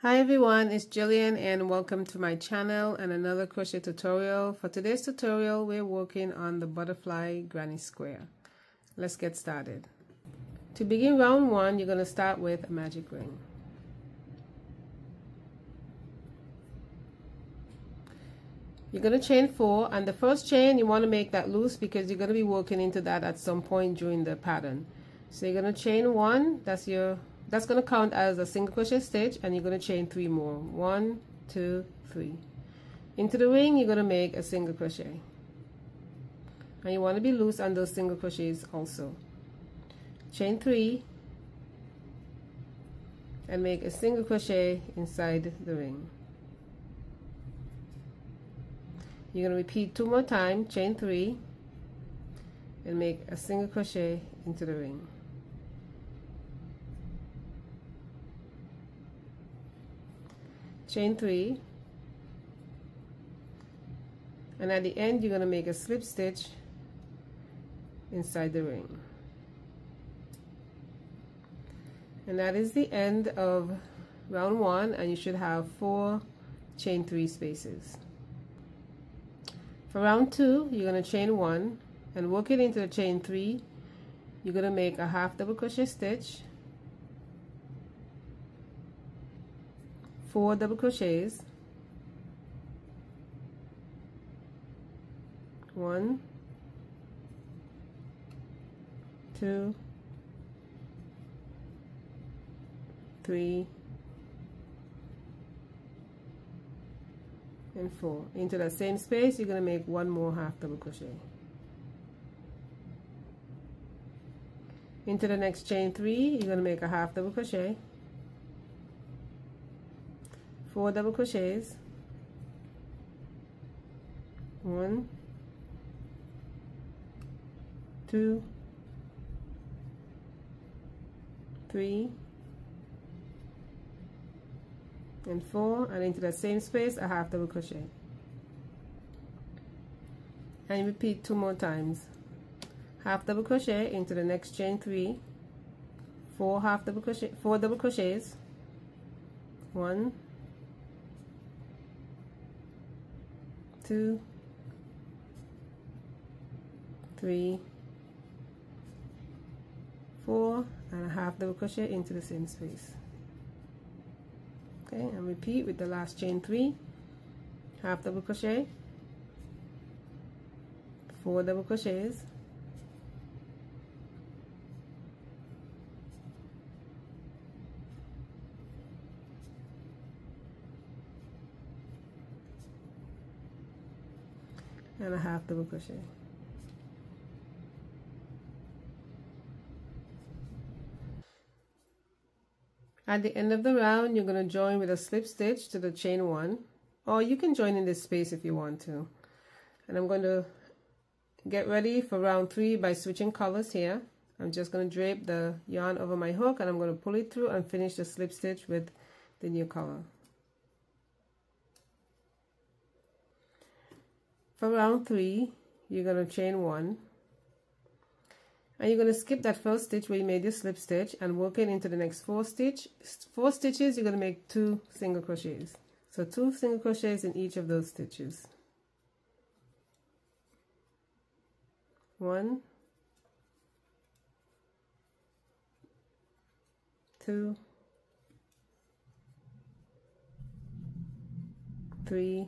Hi everyone, it's Jillian and welcome to my channel and another crochet tutorial. For today's tutorial, we're working on the butterfly granny square. Let's get started. To begin round 1, you're going to start with a magic ring. You're going to chain 4, and the first chain you want to make that loose because you're going to be working into that at some point during the pattern. So you're going to chain 1, that's going to count as a single crochet stitch, and you're going to chain 3 more. 1, 2, 3. Into the ring you're going to make a single crochet, and you want to be loose on those single crochets also. Chain 3 and make a single crochet inside the ring. You're going to repeat 2 more times, chain 3 and make a single crochet into the ring. Chain 3, and at the end you're going to make a slip stitch inside the ring. And that is the end of round 1, and you should have 4 chain 3 spaces. For round 2, you're going to chain 1 and work it into the chain 3. You're going to make a half double crochet stitch, 4 double crochets, 1, 2, 3, and 4. Into that same space you're going to make 1 more half double crochet. Into the next chain 3 you're going to make a half double crochet, 4 double crochets, 1, 2, 3, and 4, and into that same space a half double crochet, and repeat 2 more times. Half double crochet into the next chain 3, 4 double crochets, 1, 2, 3, 4, and a half double crochet into the same space. Okay, and repeat with the last chain 3, half double crochet, 4 double crochets, 1 and a half double crochet. At the end of the round you're going to join with a slip stitch to the chain 1, or you can join in this space if you want to. And I'm going to get ready for round 3 by switching colors here. I'm just going to drape the yarn over my hook, and I'm going to pull it through and finish the slip stitch with the new color. For round 3 you're going to chain 1, and you're going to skip that first stitch where you made your slip stitch and work it into the next 4 stitches. You're going to make 2 single crochets, so 2 single crochets in each of those stitches. 1, 2, 3,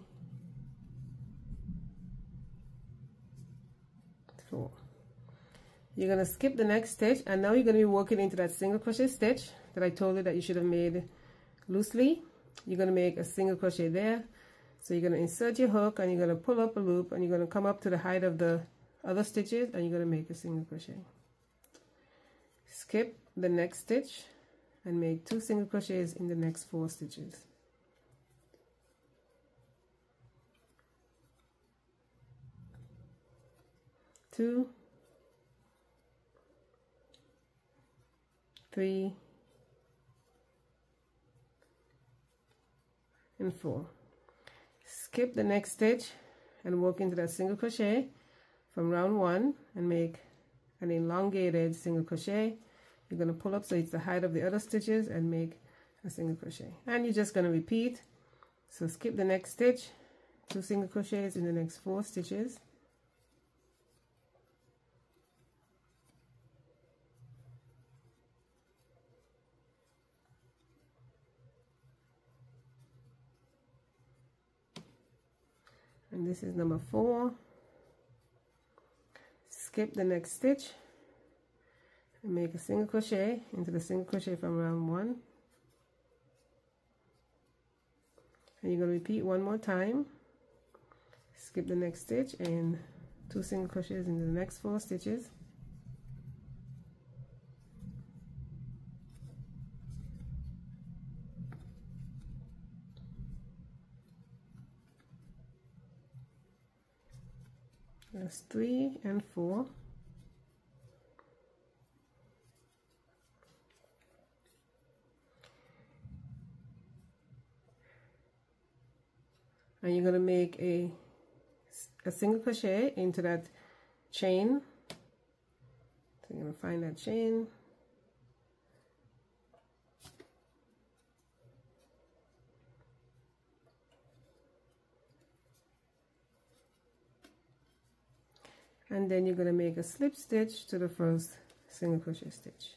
4. You're going to skip the next stitch, and now you're going to be working into that single crochet stitch that I told you that you should have made loosely. You're going to make a single crochet there, so you're going to insert your hook and you're going to pull up a loop, and you're going to come up to the height of the other stitches, and you're going to make a single crochet. Skip the next stitch and make 2 single crochets in the next 4 stitches. Two, 3, and 4. Skip the next stitch and work into that single crochet from round 1 and make an elongated single crochet. You're going to pull up so it's the height of the other stitches and make a single crochet, and you're just going to repeat. So skip the next stitch, 2 single crochets in the next 4 stitches, and this is number 4. Skip the next stitch and make a single crochet into the single crochet from round 1, and you're going to repeat one more time. Skip the next stitch and 2 single crochets into the next 4 stitches, that's 3 and 4. And you're going to make a single crochet into that chain. So you're going to find that chain, and then you're going to make a slip stitch to the first single crochet stitch.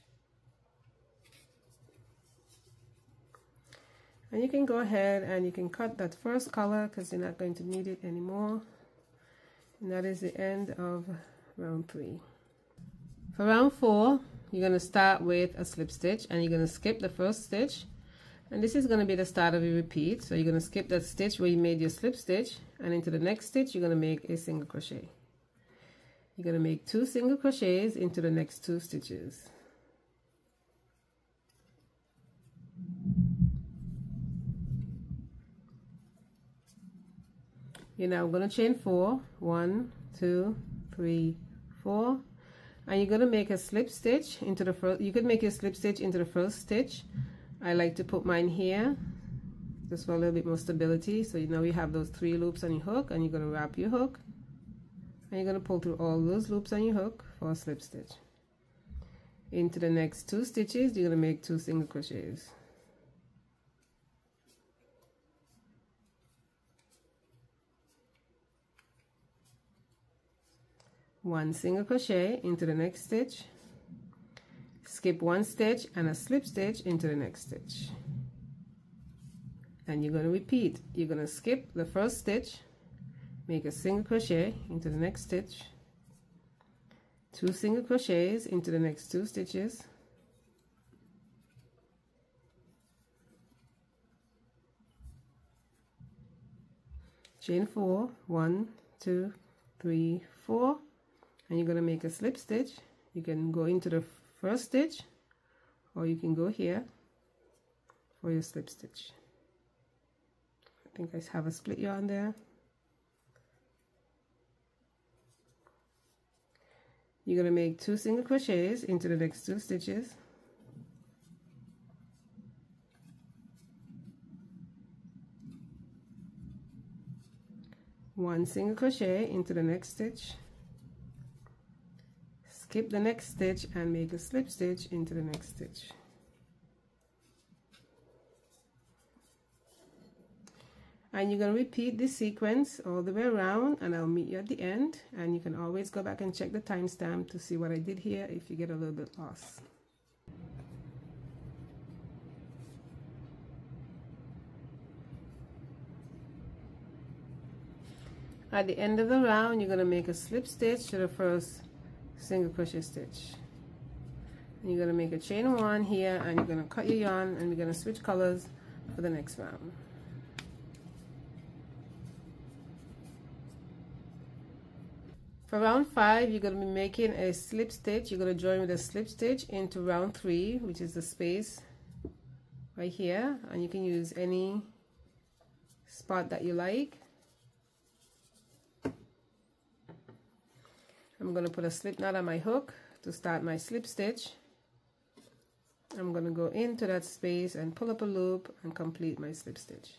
And you can go ahead and you can cut that first color because you're not going to need it anymore. And that is the end of round 3. For round 4, you're going to start with a slip stitch and you're going to skip the first stitch. And this is going to be the start of your repeat. So you're going to skip that stitch where you made your slip stitch, and into the next stitch you're going to make a single crochet. You're going to make 2 single crochets into the next 2 stitches. You're now going to chain 4, 1, 2, 3, 4, and you're going to make a slip stitch into the first. You could make your slip stitch into the first stitch. I like to put mine here just for a little bit more stability. So you know you have those 3 loops on your hook, and you're going to wrap your hook, and you're going to pull through all those loops on your hook for a slip stitch. Into the next 2 stitches, you're going to make 2 single crochets. One single crochet into the next stitch, skip 1 stitch and a slip stitch into the next stitch, and you're going to repeat. You're going to skip the first stitch, make a single crochet into the next stitch, 2 single crochets into the next 2 stitches, chain 4, 1, 2, 3, 4, and you're going to make a slip stitch. You can go into the first stitch, or you can go here for your slip stitch. I think I have a split yarn there. You're going to make 2 single crochets into the next 2 stitches, one single crochet into the next stitch, skip the next stitch and make a slip stitch into the next stitch. And you're going to repeat this sequence all the way around, and I'll meet you at the end. And you can always go back and check the timestamp to see what I did here if you get a little bit lost. At the end of the round, you're going to make a slip stitch to the first single crochet stitch. And you're going to make a chain 1 here, and you're going to cut your yarn, and we're going to switch colors for the next round. For round 5, you're going to be making a slip stitch. You're going to join with a slip stitch into round 3, which is the space right here, and you can use any spot that you like. I'm going to put a slip knot on my hook to start my slip stitch. I'm going to go into that space and pull up a loop and complete my slip stitch.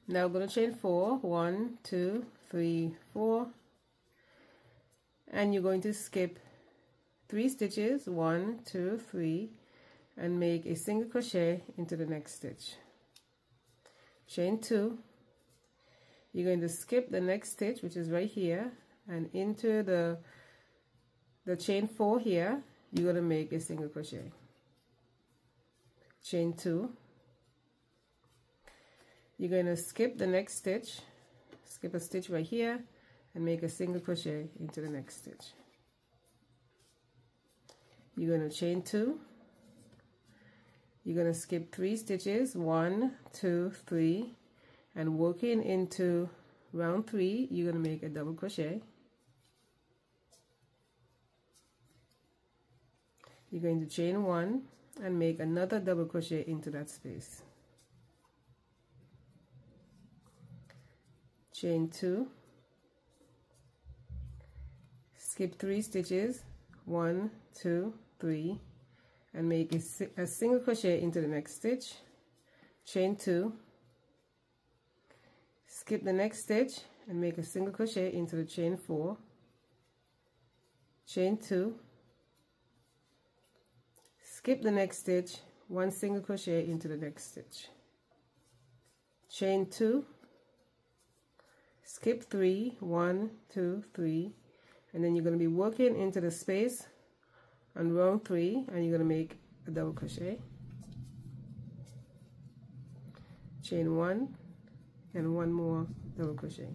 Now I'm going to chain 4, 1, 2, 3, 4, and you're going to skip 3 stitches, 1, 2, 3, and make a single crochet into the next stitch. Chain 2. You're going to skip the next stitch, which is right here, and into the chain 4 here, you're going to make a single crochet. Chain 2. You're going to skip the next stitch, skip a stitch right here, and make a single crochet into the next stitch. You're going to chain 2. You're going to skip 3 stitches, 1, 2, 3, and working into round 3, you're going to make a double crochet. You're going to chain 1 and make another double crochet into that space. Chain 2, skip 3 stitches, 1, 2, 3, and make a single crochet into the next stitch. Chain 2, skip the next stitch and make a single crochet into the chain 4. Chain 2, skip the next stitch, 1 single crochet into the next stitch. Chain 2, skip 3, 1, 2, 3, and then you're going to be working into the space on round 3, and you're going to make a double crochet. Chain 1 and 1 more double crochet.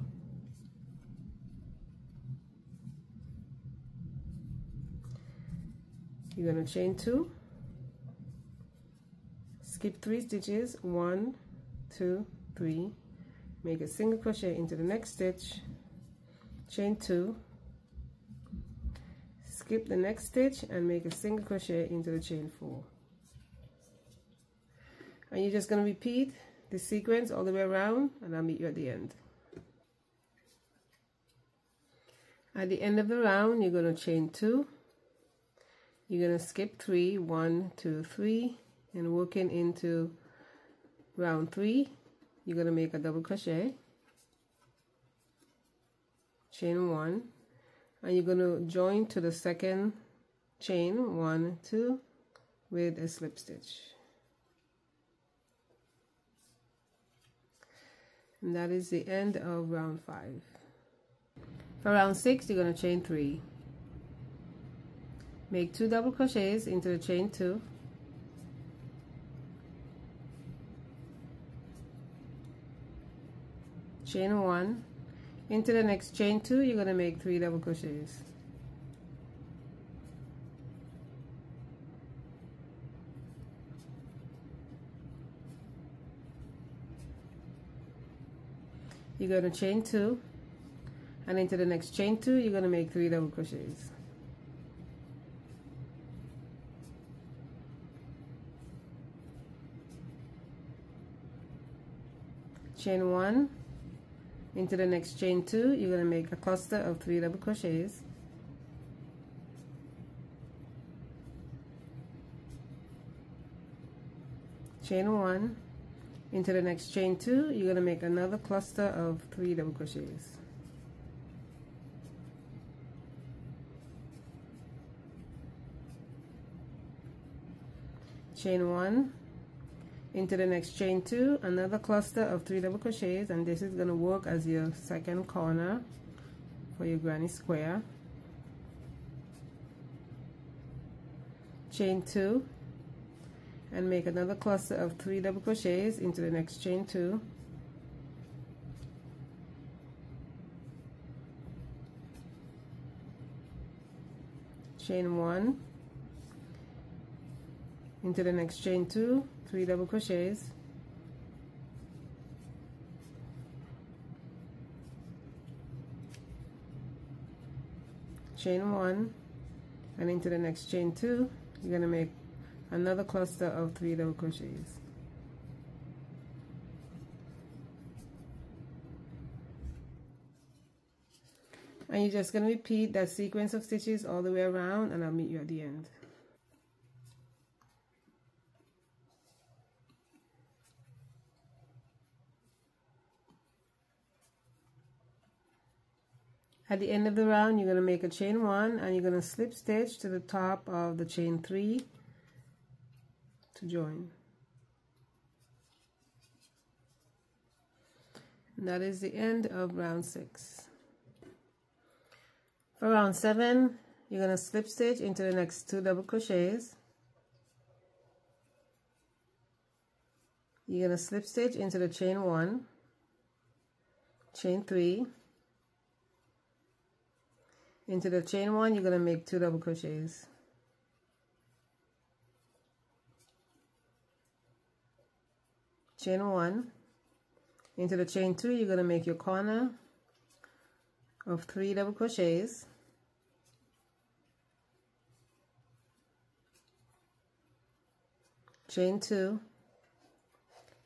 You're going to chain 2, skip 3 stitches, 1, 2, 3, make a single crochet into the next stitch, chain 2, skip the next stitch and make a single crochet into the chain 4. And you're just going to repeat the sequence all the way around, and I'll meet you at the end. At the end of the round, you're going to chain 2, you're going to skip 3, 1, 2, 3, and working into round 3, you're going to make a double crochet, chain 1, and you're going to join to the second chain 1, 2 with a slip stitch. And that is the end of round 5. For round 6, you're going to chain 3. Make 2 double crochets into the chain 2. Chain 1. Into the next chain 2, you're going to make 3 double crochets. You're going to chain 2, and into the next chain 2, you're going to make 3 double crochets. Chain 1. Into the next chain 2, you're going to make a cluster of 3 double crochets. Chain 1. Into the next chain 2, you're going to make another cluster of 3 double crochets. Chain 1. Into the next chain 2, another cluster of 3 double crochets, and this is going to work as your second corner for your granny square. Chain 2 and make another cluster of 3 double crochets into the next chain 2. Chain 1 into the next chain 2, 3 double crochets, chain 1, and into the next chain 2, you're going to make another cluster of 3 double crochets. And you're just going to repeat that sequence of stitches all the way around, and I'll meet you at the end. At the end of the round, you're going to make a chain 1, and you're going to slip stitch to the top of the chain 3 to join. And that is the end of round 6. For round 7, you're going to slip stitch into the next 2 double crochets. You're going to slip stitch into the chain 1, chain 3. Into the chain 1, you're going to make 2 double crochets. Chain 1. Into the chain 2, you're going to make your corner of 3 double crochets. Chain 2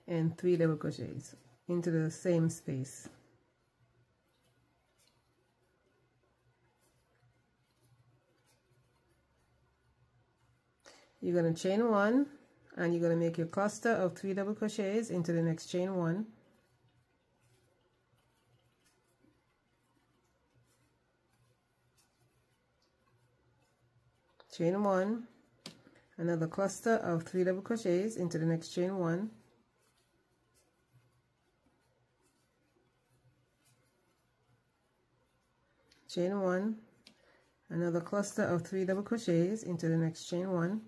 and 3 double crochets into the same space. You're going to chain 1 and you're going to make your cluster of 3 double crochets into the next chain 1. Chain 1, another cluster of 3 double crochets into the next chain 1. Chain 1, another cluster of 3 double crochets into the next chain 1.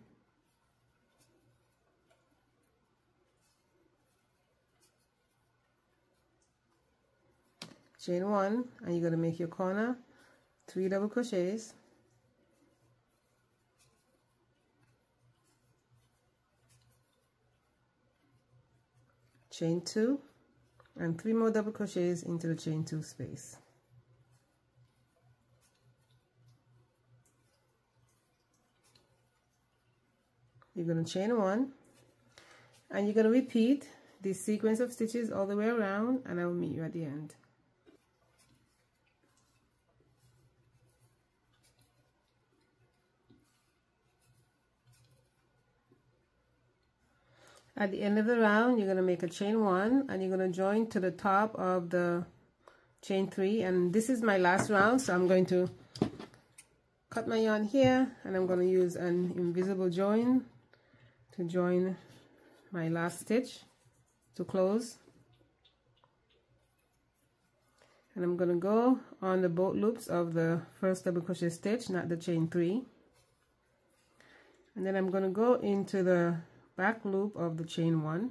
Chain 1, and you're going to make your corner 3 double crochets. Chain 2 and 3 more double crochets into the chain 2 space. You're going to chain 1 and you're going to repeat this sequence of stitches all the way around, and I will meet you at the end. At the end of the round, you're going to make a chain 1 and you're going to join to the top of the chain 3, and this is my last round, so I'm going to cut my yarn here and I'm going to use an invisible join to join my last stitch to close. And I'm going to go on the both loops of the first double crochet stitch, not the chain 3, and then I'm going to go into the back loop of the chain 1,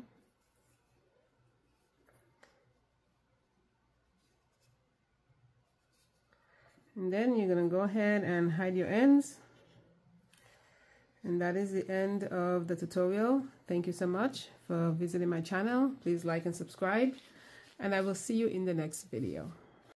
and then you're going to go ahead and hide your ends, and that is the end of the tutorial. Thank you so much for visiting my channel. Please like and subscribe, and I will see you in the next video.